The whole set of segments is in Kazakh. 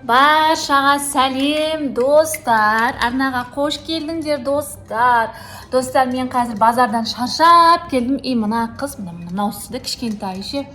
Баршаға сәлем достар, арнаға қош келдіңдер достар. Достар, мен қазір базардан шаршап келдім. Мына қыз, мынаусы кішкентай ше.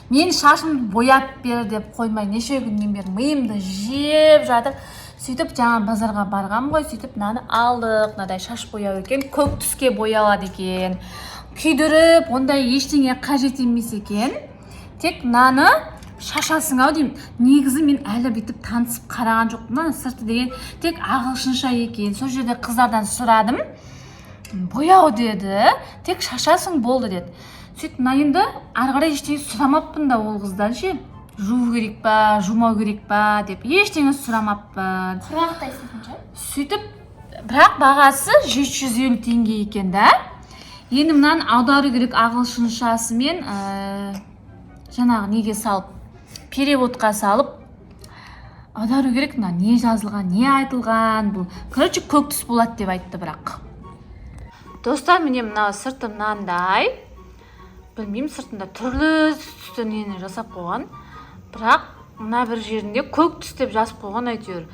Мен шашымды бояп бер деп қоймай, неше күннен бері миымды жеп жатыр. Сөйтіп жаңа базарға барғам ғой, сөйтіп мынаны алдық. Мынадай шаш бояу екен, көк түске боялады екен. Күйдіріп, ондай ештеңе қажет емес екен. Тек мынаны шашасың ау деймін. Негізі мен әлі бүйтіп танысып қараған жоқпын. Сырты деген тек ағылшынша екен. Сол жерде қыздардан сұрадым. Бояу деді, тек шашасың болды деді. Сөйтіп мына енді ары қарай ештеңе сұрамаппын да ол қыздан ше. Жуу керек па, жумау керек па деп ештеңе сұрамаппын. Құрақтайсың ше? Сөйтіп, бірақ бағасы 750 теңге екен да. Енді мынаны аудару керек ағылшыншасымен жаңағы неге салып, переводқа салып аудару керек. Мына не жазылған, не айтылған, бұл короче көк түс болады деп айтты. Бірақ достар, міне мына сырты мынандай. Білмеймін, сыртында түрлі түсті нені жасап қойған. Бірақ мына бір жерінде көк түс деп жазып қойған әйтеуір.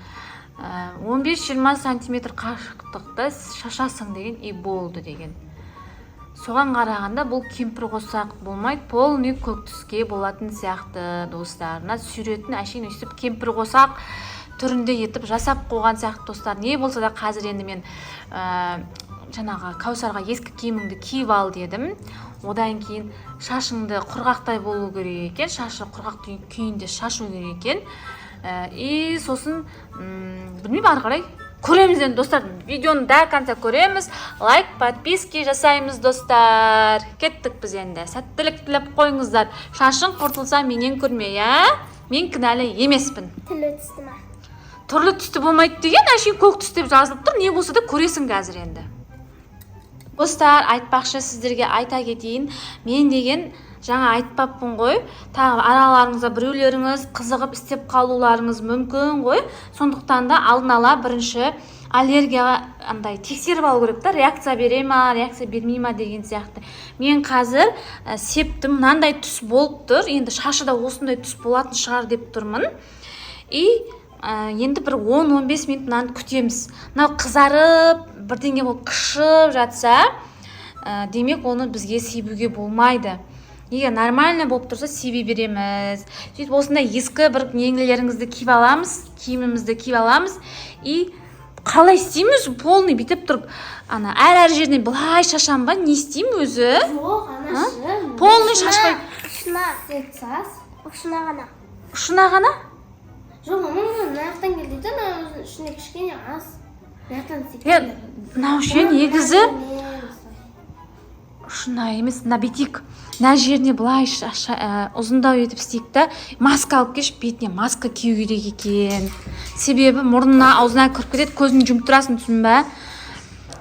15-20 сантиметр қашықтықта шашасың деген и болды деген. Соған қарағанда бұл кемпір қосақ болмайды, полный көк түске болатын сияқты достарына суретін әшейін өстіп кемпір қосақ түрінде етіп жасап қойған сияқты достар. Не болса да қазір енді мен жаңағы Кәусарға ескі киіміңді киіп ал дедім. Одан кейін шашыңды құрғақтай болу керек екен, шашы құрғақ күйінде шашу керек екен. И сосын білмеймін, ары қарай көреміз енді достар. Видеоны до конца көреміз. Лайк, подписки жасаймыз достар. Кеттік біз енді. Сәттілік тілеп қойыңыздар. Шашың құртылса менен көрме, я? Мен кінәлі емеспін. Түрлі түсті ма? Түрлі түсті болмайды деген, әшейін көк түс деп жазылып тұр. Не болса да көресің қазір енді. Достар, айтпақшы сіздерге айта кетейін. Мен деген жаңа айтпаппын ғой. Тағы араларыңызда біреулеріңіз қызығып істеп қалуларыңыз мүмкін ғой. Сондықтан да алдын ала бірінші аллергияға андай тексеріп алу керек та, реакция бере ма, реакция бермей ма деген сияқты. Мен қазір септім, мынандай түс болып тұр. Енді шашы да осындай түс болатын шығар деп тұрмын. И енді бір 10-15 минут мынаны күтеміз. Мынау қызарып, бірдеңе болып қышып жатса, демек оны бізге себуге болмайды. Егер нормально болып тұрса себе береміз. Сөйтіп осындай ескі бір неңлеріңізді киіп аламыз, киімімізді киіп аламыз. И қалай істейміз? Полный бітіп тұрып, әр жеріне былай шашам ба? Не істеймін өзі? Жоқ, анашы. Полный шашпай. Ұшына етсаз, ұшына ғана. Ұшына ғана? Жоқ, наяқтан келдейді, ішіне кішкене аз. Наяқтан істейді. Мынау ше негізі ұшына емес, мына бетик. Мына жеріне былай ұзындау етіп істейік та, маска алып кеш, бетіне маска кию керек екен. Себебі мұрнына, аузына кіріп кетеді, көзіңді жұмып тұрасың, түсін бе?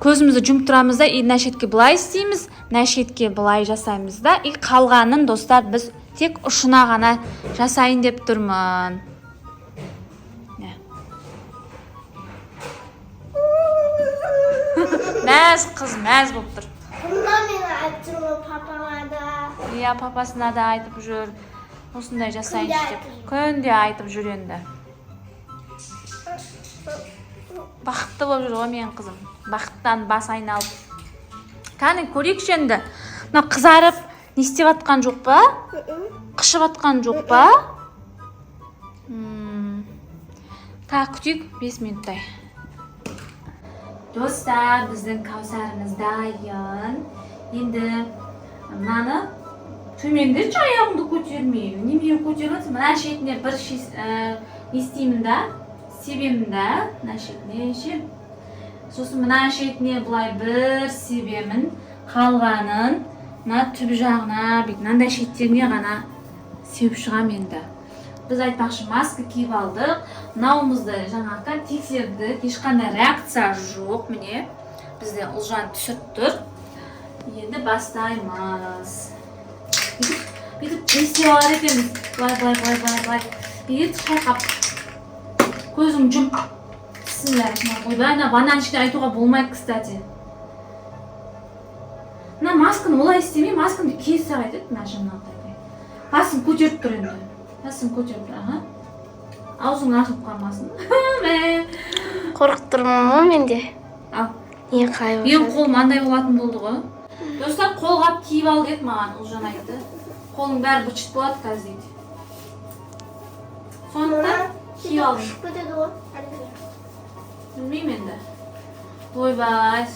Көзімізді жұмып тұрамыз да, мына шетке былай істейміз, мына шетке былай жасаймыз да, и қалғанын достар біз тек ұшына ғана жасайын деп тұрмын. Мәз қыз, мәз болып тұр. Бұнда мені айтып жүр папаға да. Иә, папасына да айтып жүр. Осындай жасайыншы деп. Күнде айтып жүр енді. Бақытты болып жүр ғой менің қызым. Бақыттан бас айналып. Кәне көрейікші енді. Мына қызарып не істеп атқан жоқ па? Қышып атқан жоқ па? Так, күтейік 5 минуттай. Достар, біздің Кәусарымыз дайын. Енді мынаны төмендетші, аяғыңды көтермей. Неме көтермейсің? Мына шетіне бір естеймін да, себемін да, мына шетіне ше. Сосын мына шетіне бұлай бір себемін, қалғанын мына түп жағына, мынандай шеттеріне ғана сеуіп шығам енді. Біз айтпақшы маска киіп алдық. Мынауымызды жаңағы тексердік. Ешқандай реакция жоқ. Міне, бізде ұлжан түсіп тұр. Енді бастаймыз. Бүйтіп естеп алар екенбіз. Былай. Бүйтіп шайқап. Көзің жұмып. Ойбай, бананшыны айтуға болмайды, кстати. Мына масканы олай істемей, масканы кез сағайтады. Басын көтеріп тұр енді. Басын көтеріп тұр, аға. аузың ашылып қалмасын. Қорқып тұрмын ғой менде. Ал. Не қайып. Мен қолым андай болатын болды ғой. Достар, қолғап киіп ал деді маған, Ұлжан айтты. Қолың бәрі быт-шыт болады қазір дейді. Сондықтан киіп алдым. Кетеді ғой. Білмеймін енді. Ойбай.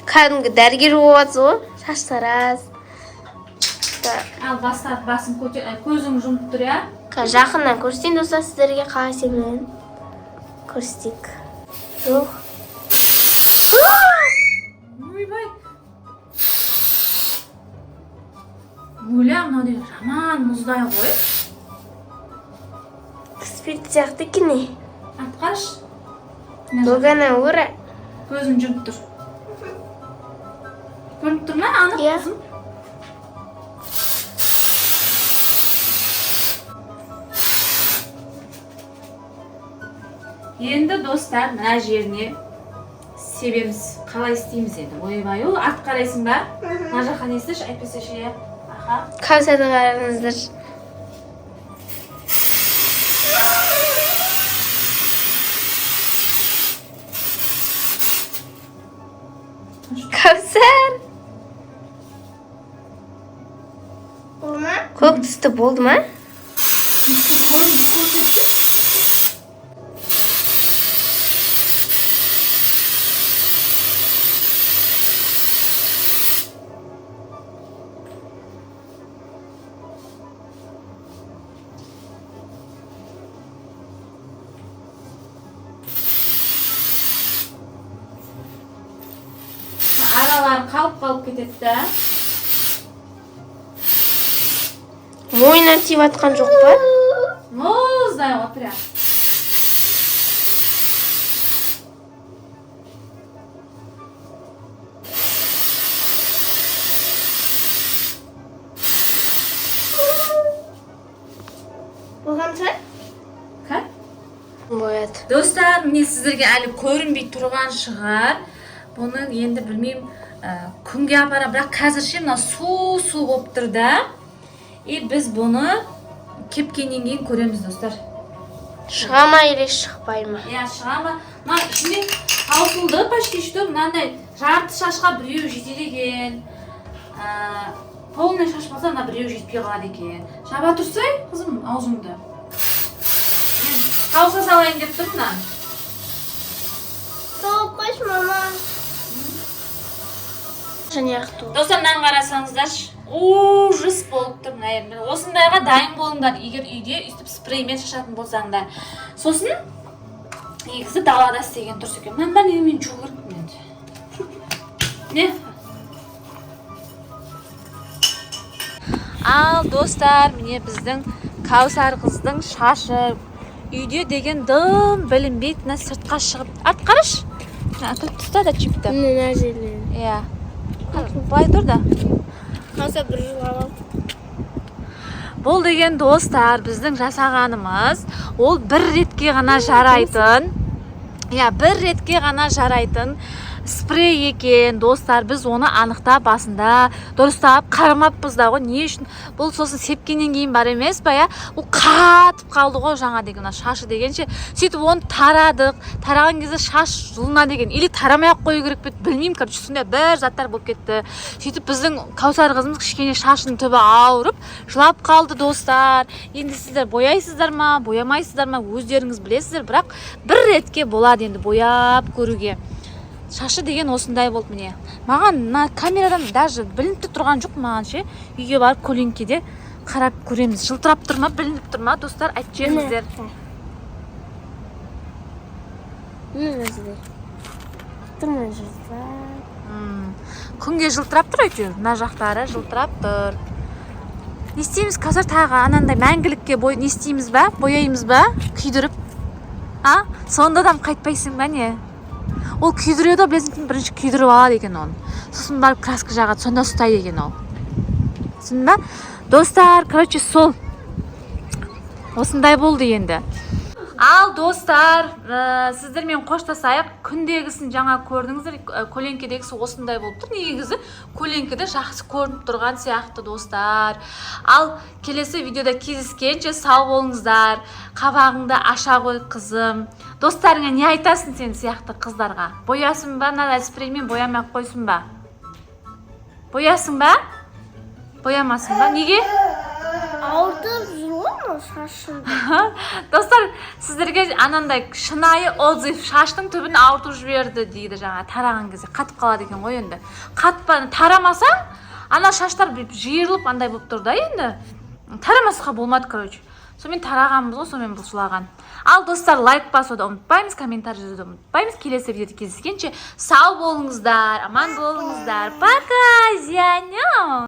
Кәдімгі дәрігер болып жатсыз ғой. Шаштар аз. Ал бастап басым көзің жұмып тұр, я? Жақыннан көрсетейін достар сіздерге қалай себілген. Көрсетейік. Жоқ. Ойбай. Өлі мынау жаман мұздай ғой. Спирт сияқты екен не? Атқаш. Догана ура. Көзің жұмып тұр. Көрініп тұр ма? Анық қызым. Енді достар, мына жеріне себеміз. Қалай істейміз енді? Ойбай, ол ат қарайсың ба? Мына жаққа не істеш? Әйтпесе ше. Аха. Қаусады қараңыздар. Кәусар. Көк түсті болды ма? Аралары қалып кетеді да. Мойнына тиіп атқан жоқ па? Мұздай ғой прям. Болған шығар? Қа? Бояды. Достар, міне сіздерге әлі көрінбей тұрған шығар. Бұны енді білмеймін, күнге апара, бірақ қазірше мына су болып тұр да. И біз бұны кепкеннен кейін көреміз, достар. Шыға ма или шықпай ма? Иә, шыға ма. Мына ішінде таусылды, почти что мынандай жарты шашқа біреу жетеді екен. Полный шашпаса, мына біреу жетпей қалады екен. Жаба тұрсай, қызым, аузыңды. Мен тауса салайын деп тұрмын. Соғып қойш, мама. Достар, мынаны қарасаңыздар, ужас болып тұр. Осындайға дайын болыңдар, егер үйде үстіп спреймен шашатын болсаңдар. Сосын негізі далада істеген тұрсы екен. Мен жуу керекпін енді. Не? Ал достар, міне біздің Кәусар қыздың шашы үйде деген дым білінбейтіні сыртқа шығып. Арт қараш. Әкіліп тұста да чипті. Мына жерлері. Иә. Былай тұр да. Қаса бір жыл алып. Бұл деген достар, біздің жасағанымыз, ол бір ретке ғана жарайтын. Иә, бір ретке ғана жарайтын спрей екен, достар. Біз оны анықтап басында дұрыстап қарамаппыз да ғой. Не үшін? Бұл сосын сепкеннен кейін бар емес па, я? Ол қатып қалды ғой жаңа деген шашы дегенше. Сөйтіп оны тарадық. Тараған кезде шаш жұлына деген. Или тарамай-ақ қою керек пе? Білмеймін, короче, сондай бір заттар болып кетті. Сөйтіп біздің Кәусар қызымыз кішкене шашының түбі ауырып, жылап қалды, достар. Енді сіздер бояйсыздар ма, боямайсыздар ма, өздеріңіз білесіздер, бірақ бір ретке болады енді бояп көруге. Шашы деген осындай болды міне. Маған камерадан даже білініп тұрған жоқ маған ше. Үйге барып көлеңкеде қарап көреміз. Жылтырап тұр ма, білініп тұр ма, достар, айтып жіберіңіздер. Күнге жылтырап тұр әйтеуір. Мына жақтары жылтырап тұр. Не істейміз қазір тағы анандай мәңгілікке не істейміз ба? Бояймыз ба? Күйдіріп. Сондадан қайтпайсың ба не? Ол күйдіреді, білесің, бірінші күйдіріп алады екен оны. Сосын барып краска жағады, сонда ұстайды екен ол. Түсіндің ба? Достар, короче, сол. Осындай болды енді. Ал достар, сіздермен қоштасайық. Күндегісін жаңа көрдіңіздер, көлеңкедегісі осындай болып тұр. Негізі көлеңкеде жақсы көрініп тұрған сияқты достар. Ал келесі видеода кездескенше сау болыңыздар. Қабағыңды аша қой қызым. Достарыңа не айтасың сен сияқты қыздарға? Боясын ба, мына спреймен боямай қойсын ба? Боясың ба? Боямасын ба? Неге? Ауыртып жүр ма шашыңды? Достар, сіздерге анандай шынайы отзыв, шаштың түбін ауыртып жіберді дейді жаңа тараған кезде. Қатып қалады екен ғой енді. Қатпаны тарамасаң, ана шаштар жиырылып андай болып тұр да енді. Тарамасқа болмады, короче. Сонымен тарағанбыз ғой, сонымен бұлшылаған. Ал достар, лайк басуды ұмытпаймыз, комментарий жазуды ұмытпаймыз. Келесі видеода кездескенше сау болыңыздар, аман болыңыздар. Пока, зянем!